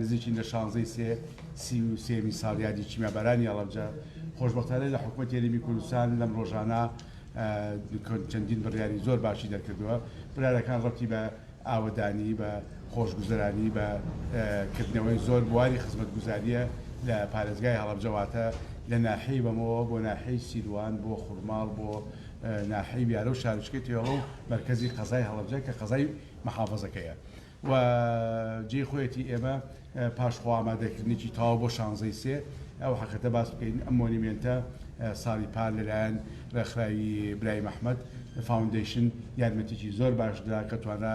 نزیکی لە 16 ساڵیادی چیمەبەرانی هەڵەبجە خۆشبەختانە لە حکوومەت یاریمی کوردستان لەم ڕۆژانە چەندین بڕیاری زۆر باشی دەرکردووە برارەکان ڕەتی بە ئاوەدانی بە خۆشگوزەرانی بە کردنەوەی زۆر بواری خزمەتگوزاریە لە پارێزگای هەڵەبجەواتە لە ناحەی بەمەوە بۆ ناحەی سیروان بۆ خوڕماڵ بۆ ناحەی بیارە و شارچکەی تێڵە و مرکزی قەزای هەڵەبجە کە قەزای محافەزەکەیە و جێی خۆیەتی ئێمە پاشخوا ئامادەکردنیی تاوا بۆ 16 ئەو حەقەتە باس بکەین ئەم مۆنیمنتە ساڵی پار لەلایەن ڕێکخراوی برای مەحمەد فاوندیشن یارمەتێکی زۆر باشدرا کە توانە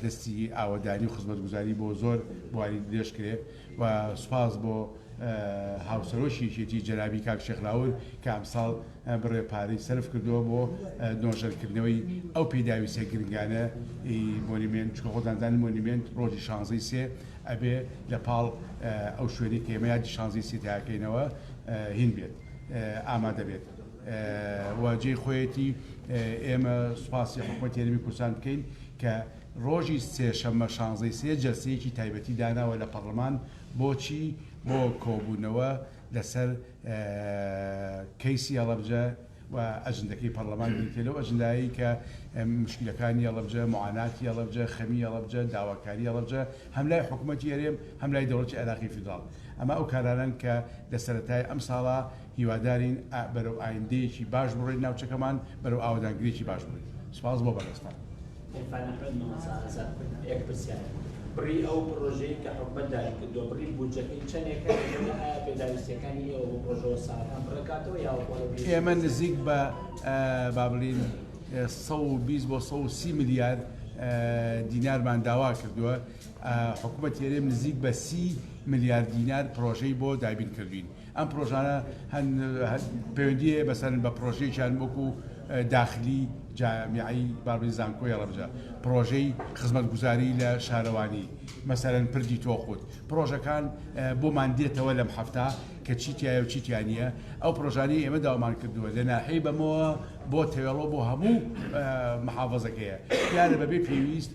دەستی ئاوەدانی و خزمەتگوزاری بۆ زۆر بواری درێژکرێ و سوپاس بۆ هاوسەرۆشیێتی جەنابی کاک شێخراور کە ئەمساڵ بڕێ پارەی سەرف کردووە بۆ نۆژەرکردنەوەی ئەو پێداویستە گرنگانە مۆنیمنت چکە خۆتاندانی مۆنیمنت ڕۆژی 16 ئەبێ لە پاڵ ئەو شوێنی کە ئێمە یادی 16 تاکەینەوە هین بێت ئامادە بێت واجێ خۆیەتی ئێمە سوپاسی حکوومەت یاریمی کوردستان بکەین کە ڕۆژی سێشەممە 16 جەلسەیەکی تایبەتی داناوە لە پەرلەمان بۆچی بۆ کۆبوونەوە لەسەر کەیسی هەڵەبجە و ئەجندەکەی پەرلەمان دیتێ لەو ئەجندایی کە مشکلەکانی هەڵەبجە معاناتی هەڵەبجە خەمی هەڵەبجە داواکاری هەڵەبجە هەم لای حکوومەتی یاریێم هەم لای دەوڵەتی عێراقی فیدراڵ ئەمە ئەو کارانن کە لە سەرەتای ئەم ساڵا هیوادارین بەرەو ئایندەیەکی باش بڕێت ناوچەکەمان بەرەو ئاوەدانگریکی باش بڕێت سوپاس بۆ بەدەستان بڕی ئەو پرۆژەی کە حکومەت داری کردووە بڕی بودجەکەی چەندێکە پێداویستیەکانی ئێوە بۆ پرۆژەوە ساڵان بڕکاتەوە یا ئێمە نزیک بە با بڵین 120 بۆ 130 میلیارد دینارمان داوا کردووە حکوومەت یاریێم نزیک بە 30 میلیارد دینار پرۆژەی بۆ دابین کردوین ئەم پرۆژانە پەیوەندیە بەسەرن بە پرۆژەیەکیان وەکو داخلی جامیعی باربی زانکۆی هەڵەبجە پرۆژەی خزمەتگوزاری لە شارەوانی مەسەرەن پردی تۆخود پرۆژەکان بۆمان دێتەوە لەم هەفتە کە چیتیایە و چیتیانە ئەو پرۆژانی ئێمە داوامان کردووە لە ناحەی بەمەوە بۆ تێوەڵۆ بۆ هەموو محافەزەکەیە یانە بەبێ پێویست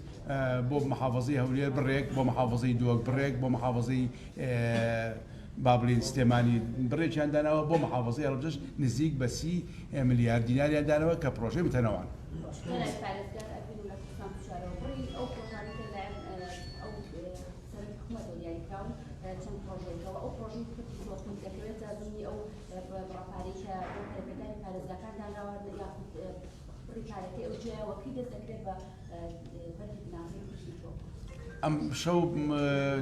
بۆ محافەزەی هەولێر بڕێک بۆ محافەزەی دۆک بڕێک بۆ محافەزەی بابلین سلێمانی بڕێکیان داناوە بۆ محافەزەی هەڵەبجەش نزیک بە 30 میلیارد دیناریان دانەوە کە پرۆژەی متەنەوان ئەم شەو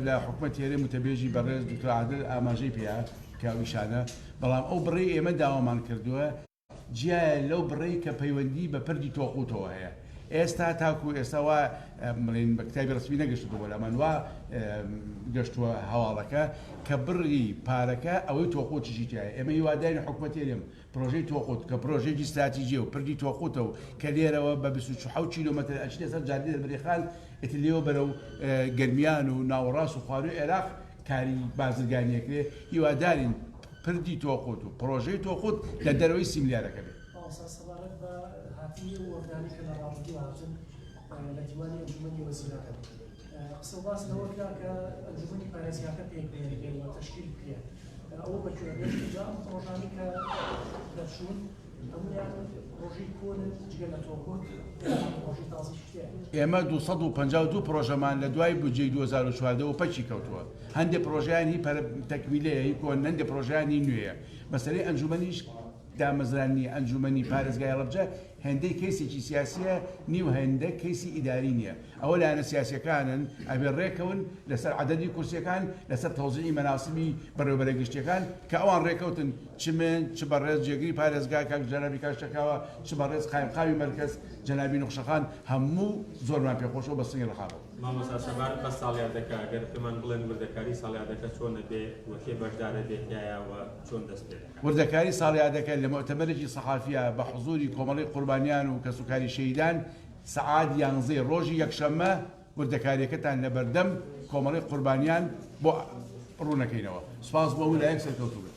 لە حکوومەت یاریێ متەبێژی بەڕێز دکتۆر عادل ئاماژەی پێیا کاویشانە بەڵام ئەو بڕێ ئێمە داوامان کردووە جیایە لەو بڕێی کە پەیوەندی بە پردی تۆقوتەوە هەیە ئێستا تاکو ئێستاوا بڵین بە کتابی ڕسمی نەگەشتووە لەمان وا گەشتووە هەواڵەکە کە بڕی پارەکە ئەوەی تۆقوتیشی تایە ئێمە هیوادارین حکوومەت یاریێم پرۆژەی تۆقوت کە پرۆژێکی استراتیژیە و پردی تۆقوتە و کە لێرەوە بە 24 کیلۆمەتر ئەچێتە سەر جادەی دەربەرێخان ئێتر لێوە بەرەو گەرمیان و ناوەڕاست و خواروی عێراق کاری بازرگانیەکرێ هیوادارین پردی تۆقوت و پرۆژەی تۆقوت لە دەرەوەی 30 میلیارەکە بێت لە دیوانی ئەنجومەنی وەزیرەکان قسە باس لەوە کرا کە ئەنجومەنی پارێزگاکە پێکبێنەکەی و تەشکیل بکرێت ئەوە بەکوێرەبێت ئەم پرۆژانی کە دەچوون هەمویان ڕۆژی کۆنن جگە لە تۆکۆت ڕۆژی تازی شتێ ئێمە 252 پرۆژەمان لە دوای بودجەی 2014 و پەچی کەوتووە هەندێک پرۆژیانی تەکمیلەیە هی کۆن هەندێک پرۆژیانی نوێیە مەسەلەی ئەنجومەنیش دامەزرانی ئەنجومەنی پارێزگای هەڵەبجە هەندێک کەیسێکی سیاسیە نیو هەندێک کەیسی ئیداری نییە ئەوە لایەنە سیاسیەکانن ئەبێ ڕێکەون لەسەر عەدەدی کورسیەکان لەسەر تەوزیعی مەناسیبی بەڕێوەبەرە گشتیەکان کە ئەوان ڕێکەوتن چ من چ بەڕێز جێگری پارێزگای کاک جەنابی کاشتەکاوە چ بەڕێز قایمقاوی مەرکەز جەنابی نوخشەخان هەموو زۆرمان پێخۆشەوە بە سنگی ڕەخاوە مامۆستا سەبار بە ساڵیادەکە ئەگەر پێمان بڵێن وردەکاری ساڵیادەکە چۆنە بێ وەکێ بەشدارە بێتیایەوە چۆن دەست پێ دەکات وردەکاری ساڵیادەکە لە مؤتەمەرێکی سەحافیە بە حوزوری کۆمەڵی قوربانیان و کەسوکاری شەهیدان سەعات 11 ڕۆژی یەکشەممە وردەکاریەکەتان لە بەردەم کۆمەڵی قوربانیان بۆ ڕوونەکەینەوە سوپاس بۆ لایەک سەرکەوتوو